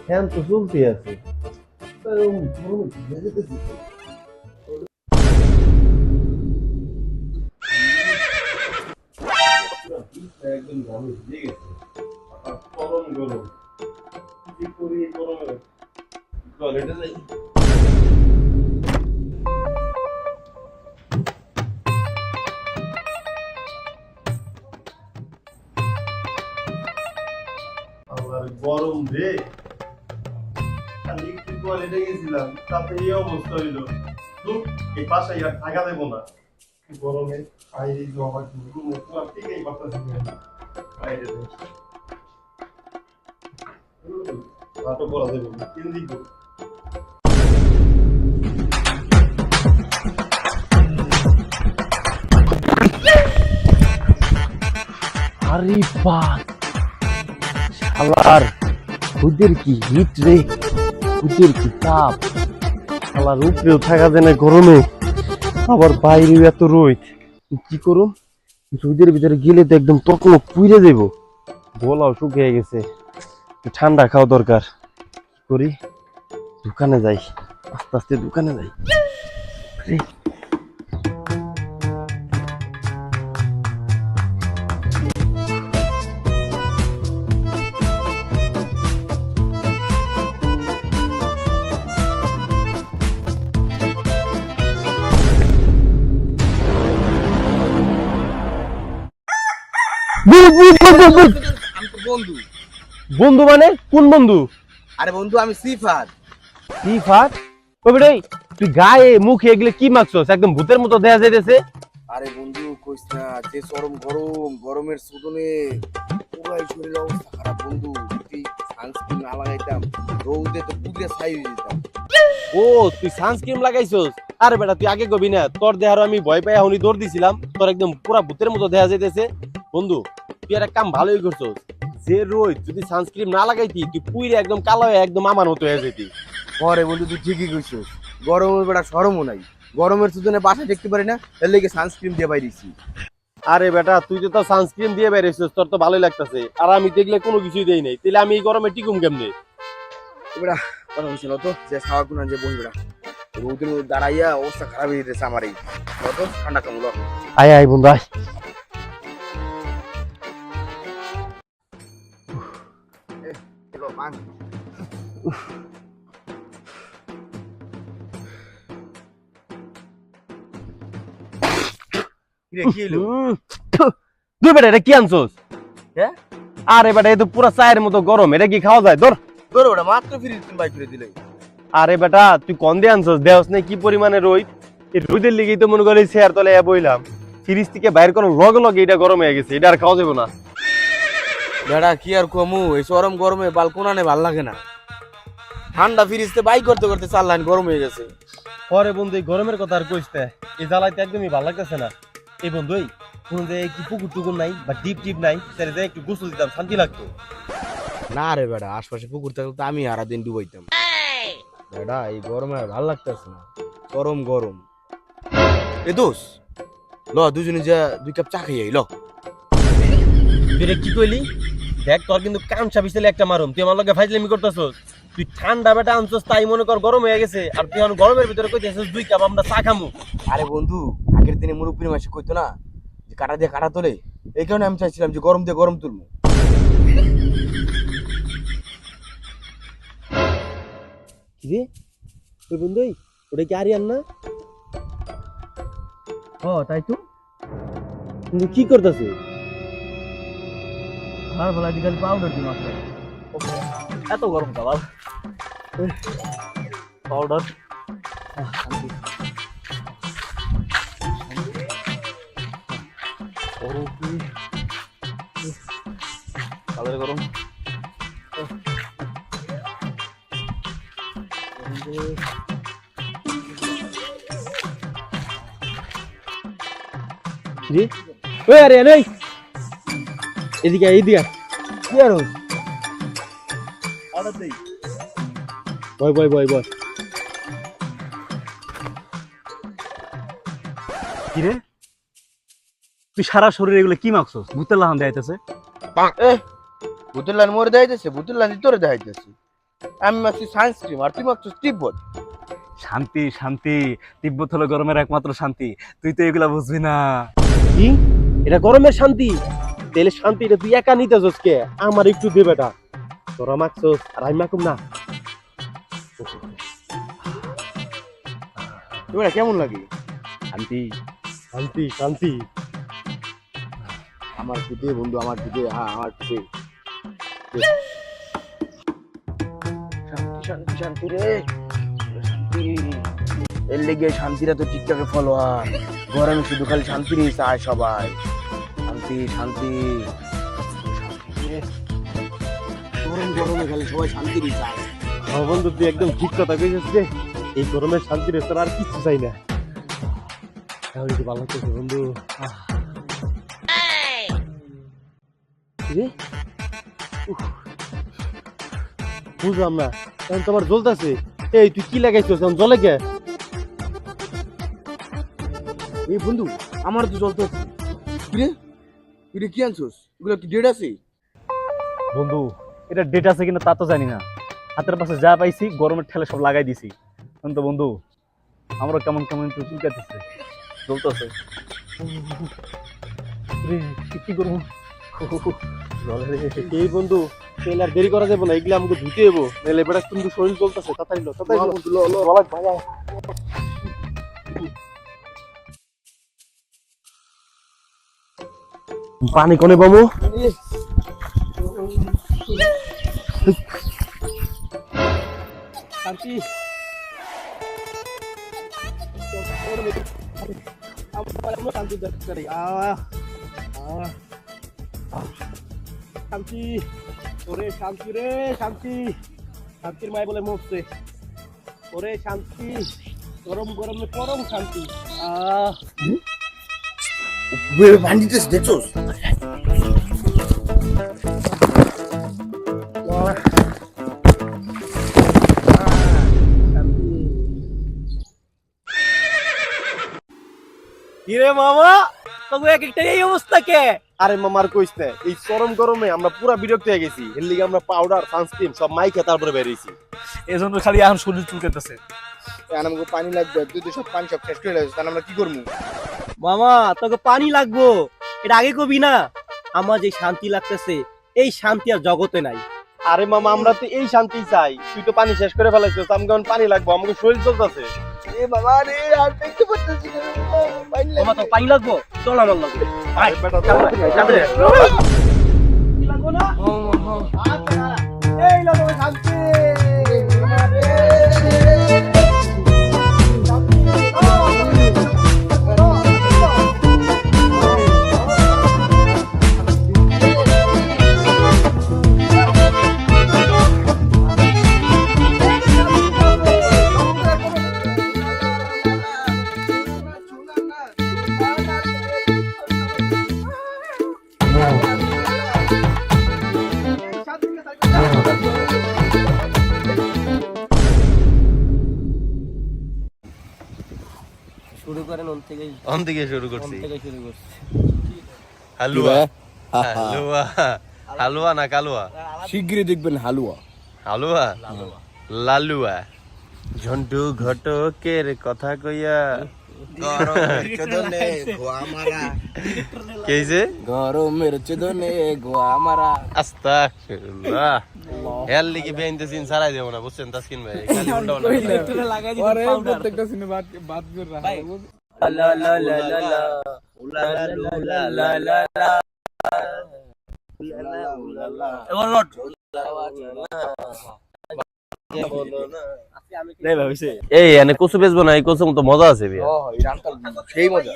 Fan তো চলতে আছে একদম ঘামে ভিজে গেছে গরম গরম কি করি এই গরমে টয়লেটে যাই আবার গরম রে আমি একটু টয়লেটে গেছিলাম তাতে এই অবস্থা হইলো এই পাশে আর থাকা দেবো না গরমে বাইরে জমা রুমে তো আর ঠিকই বাতাস বাইরে হাঁটো পড়া দেবো তিন দিক আরে বাস শালার ওদের কি হিট রে, ওদের কি তাপ, শালার উপরেও থাকা যায় না গরমে, আবার বাইরেও এত রোদ। কি করুম, রোদের ভিতরে গেলে তো একদম তখনও পুড়ে দেব, গলাও শুকিয়ে গেছে, ঠান্ডা খাওয়া দরকার। কি করি, দোকানে যাই, আস্তে আস্তে দোকানে যাই। বন্ধু বন্ধু মানে কোন বন্ধু? আরে বন্ধু আমি সিফাত। সিফাত? তুই গায়ে মুখে এগুলো কি মাখছস, একদম ভূতের মতো দেখা যাইতেছে। আরে বন্ধু কইস না, যে চরম গরম, গরমের সুদনে পুরাই শরীরের অবস্থা খারাপ বন্ধু। যদি সানস্ক্রিন না লাগাইতাম রোদে তো পুড়ে ছাই হয়ে যেতাম। ও তুই সানস্ক্রিন লাগাইছস? আরে বেটা তুই আগে কবি না, তোর দেহার আমি ভয় পাই এখনই দৌড় দিছিলাম, তোর একদম পুরা ভূতের মতো দেখা যাইতেছে। বন্ধু তুই আর এক কাম ভালোই করছস, যে রোদ যদি সানস্ক্রিন না লাগাইতি তুই পুইরে একদম কালো হয়ে একদম আমার মতো হয়ে যেতি। পরে বন্ধু তুই ঠিকই কইছস, গরমের বেটা শরমও নাই, গরমের সুদনে বাসা দেখতে পারি না, এর লেগে সানস্ক্রিন দিয়ে বাইরেছি। আরে বেটা তুই তো সানস্ক্রিন দিয়ে বেরিয়েছিস, তোর তো ভালোই লাগতেছে, আর আমি দেখলে কোনো কিছুই দেই নাই, তাহলে আমি এই গরমে টিকুম কেমনে? বেটা কথা হইছিল তো, যে সাওয়া গুনা যে বই বেটা রোদের মধ্যে দাঁড়াইয়া অবস্থা খারাপ হয়ে যেতেছে আমার। এই কত ঠান্ডা কামলো। আয় আয় বন্ধু আয়। তুই বেটা এটা কি আনছস? আরে বেটা এ তো পুরা চায়ের মতো গরম, এটা কি খাওয়া যায়? ধর ধর বেটা, মাত্র ফ্রিজ তুমি বাই করে দিলে। আরে বেটা তুই কোন দিয়ে আনছস, দেহস নাই কি পরিমাণে রোদ, এই রোদের লেগেই তো মনে করি চেয়ার তলে বইলাম, ফ্রিজ থেকে বাইর করার লগে লগে এটা গরম হয়ে গেছে, এটা আর খাওয়া যাবে না। বেটা কি আর কমু, এই চরম গরমে বালকোনানে ভাল লাগে না, ঠান্ডা ফ্রিজতে বাই করতে করতে চার লাইন গরম হয়ে গেছে। পরে বন্ধু এই গরমের কথা আর কইতে, এই জ্বালাইতে একদমই ভালো লাগতেছে না। এই বন্ধু কোন যে কি পুকুর টুকুর নাই বা ডিপ টিপ নাই, তাহলে যে একটু গোসল দিতাম শান্তি লাগতো। না রে বেটা, আশপাশে পুকুর থাকলে তো আমি সারা দিন ডুবাইতাম। বেটা এই গরমে আর ভাল লাগতেছে না, গরম গরম। এ দোষ ল দুজনে যা 2 কাপ চা খাই ল। তুই কি কইলি? দেখ তোর কিন্তু কাম সাবিসলে একটা মারুম, তুই আমার লগে ফাইজলামি করতেছস। তুই ঠান্ডা বেটা আনছস তাই মনে কর গরম হয়ে গেছে, আর তুই এখন গরমের ভিতরে কইতেছস 2 কাপ আমরা চা খামু। আরে বন্ধু আগের দিনে মুরব্বী মাসে কইতো না যে কাটা দিয়ে কাটা তোলে, এই কারণে আমি চাইছিলাম যে গরম দিয়ে গরম তুলবো। কি রে ওই বন্ধু, ওটা কি আরিয়ান না? ও তাই তো, কিন্তু কি করতেছে? আমার বলা আজকাল পাউডার দিই মাত্র। এত গরম কাবাব পাউডার কালারে গরম। ওই আরে আরে এদিকে এইদিকে কি আর বয় বয় বয় বয়। কিরে তুই সারা শরীরে এগুলো কি মাখছস? ভূতের লাহান দেখাইতেছে। এ ভূতের লাইন মোরে দেখাইতেছে, ভূতের লাইন তোরে দেখাইতেছে। আমি মাছি সানস্ক্রিন আর তুই মাখছিস টিপট। শান্তি শান্তি, তিব্বত হলো গরমের একমাত্র শান্তি, তুই তো এগুলা বুঝবি না। কি এটা গরমের শান্তি? তাহলে শান্তিটা তুই একা নিতে যাস কে? আমার একটু দে বেটা, তোরা মাখছস আর আমি মাখুম না। তোরা কেমন লাগে? শান্তি শান্তি শান্তি। আমার দিদে বন্ধু, আমার দিদে, হ্যাঁ আমার দিদে। শান্তি শান্তি শান্তি রে, শান্তি। এর লেগে শান্তিরা তো টিকটকে ফলোয়ার, গরমে শুধু খালি শান্তিরই চায় সবাই। শান্তি শান্তি শান্তি রে। গরম গরমে খালি সবাই শান্তিরই চায়। হ্যাঁ বন্ধু, তুই একদম ঠিক কথা কইছিস রে। এই গরমের শান্তি রে তোর আর কিচ্ছু চাই না। তাহলে কি ভালো লাগতেছে বন্ধু? রে বুঝলাম না, এখন তোমার জ্বলতেছে। এই তুই কি লাগাইছিস এখন জলে কে? এই বন্ধু আমার তো চলতে কিরে, তুই কি আনছিস? এগুলো কি ডেট আছে? বন্ধু এটা ডেট আছে কিনা তা তো জানি না, হাতের পাশে যা পাইছি গরমের ঠেলে সব লাগাই দিছি। কিন্তু বন্ধু আমারও কেমন কেমন একটু চুলকাতেছে, জ্বলতেছে। কি করবো? এই বন্ধু তেল আর দেরি করা যাবে না, এগুলো আমাকে ধুতে দেবো, নাহলে বেটা কিন্তু শরীর চলতেছে। তাড়াতাড়ি লো, তাড়াতাড়ি লো। পানি কোনে বাবু? শান্তি শান্তি দরকার। শান্তি ওরে, শান্তি রে, শান্তি। শান্তির মায় বলে মরছে ওরে। শান্তি গরম গরমে পরম শান্তি। বান্ডিতেছ দেখছস? কিরে মামা, তবে এক একটা এই অবস্থা কে? আরে মামার কইস না, এই চরম গরমে আমরা পুরা বিরক্ত হয়ে গেছি। এর লিগে আমরা পাউডার সানস্ক্রিন সব মাইকে তারপরে বেরিয়েছি। এজন্য খালি এখন শরীর চুলকাতেছে। আমাকে পানি লাগবে, তুই তো সব পানি সব শেষ করে দিয়েছিস, তাহলে আমরা কি করবো? মামা তোকে পানি লাগবো, এটা আগে কবি না। আমার যে শান্তি লাগতেছে, এই শান্তি আর জগতে নাই। আরে মামা আমরা তো এই শান্তি চাই, তুই তো পানি শেষ করে ফেলাইছিস, আমাকে এখন পানি লাগবে, আমাকে শরীর চলতেছে। এ বাবা রে, আর দেখতে পাচ্ছিস না, পানি মামা তো পানি লাগবো, চল আমার লাগবে। আরে বেটা যাবে কি লাগবো না? এই লাগবে শান্তি। শুরু করেন অন থেকে শুরু করছি। শুরু করছি। হালুয়া হালুয়া হালুয়া না কালুয়া? শীঘ্রই দেখবেন হালুয়া। হালুয়া লালুয়া। ঝন্টু ঘটকের কথা কইয়া কেইছে গরমের চেদনে গোয়া মারা। আস্তাগফিরুল্লাহ। এর লিগে বেইনতে সিন ছাড়াই দেব না, বুঝছেন তাসকিন ভাই? খালি উল্টা উল্টা লাগাই দিতে পাউডার। প্রত্যেকটা সিনে বাদ করে রাখা। লা লা লা লা লা লা লা লা লা লা। এবার রট। এই এনে কচু বেচবো না? এই কচু তো মজা আছে বিয়া। সেই মজা।